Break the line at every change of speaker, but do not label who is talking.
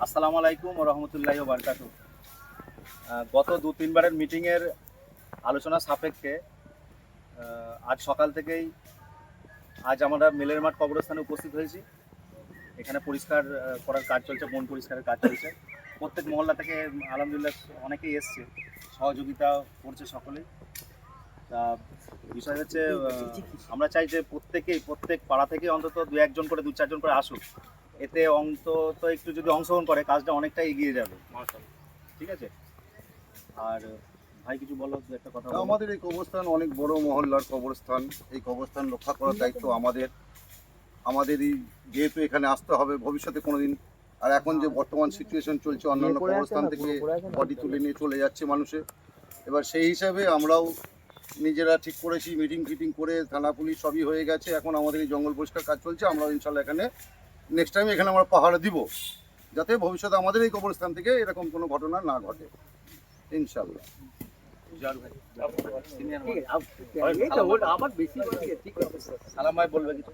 আসসালামু আলাইকুম ওয়া রাহমাতুল্লাহি ওয়া বারাকাতুহু। গত ২-৩ বারের মিটিংয়ের আলোচনা সাপেক্ষে আজ সকাল থেকেই আমরা মিলের মাঠ কবরস্থানে উপস্থিত হয়েছি। এখানে পরিষ্কার করার কাজ চলছে, বন পরিষ্কারের কাজ চলছে। প্রত্যেক মহল্লা থেকে আলহামদুলিল্লাহ অনেকেই এসছে, সহযোগিতা করছে সকলেই। তা বিষয় হচ্ছে আমরা চাই যে প্রত্যেক পাড়া থেকে অন্তত ২-১ জন করে ২-৪ জন করে আসুক। এতে অন্তত একটু যদি অংশগ্রহণ করে কাজটা অনেকটা এগিয়ে যাবে। ঠিক আছে। আর ভাই কিছু বলো, একটা কথা।
আমাদের এই কবরস্থান অনেক বড় মহল্লার কবরস্থান। এই কবরস্থান রক্ষা করার দায়িত্ব আমাদেরই, যেহেতু এখানে আসতে হবে ভবিষ্যতে কোনোদিন। আর এখন যে বর্তমান সিচুয়েশন চলছে, অন্যান্য কবরস্থান থেকে বডি তুলে নিয়ে চলে যাচ্ছে মানুষে। এবার সেই হিসাবে আমরাও নিজেরা ঠিক করেছি, মিটিং ফিটিং করে থানা পুলিশ সবই হয়ে গেছে। এখন আমাদের এই জঙ্গল পরিষ্কার কাজ চলছে। আমরাও ইনশাল্লাহ এখানে নেক্সট টাইম এখানে আমরা পাহাড় দিব, যাতে ভবিষ্যতে আমাদের এই কবরস্থান থেকে এরকম কোনো ঘটনা না ঘটে ইনশাল্লাহ।
সালাম ভাই বলবে কিছু।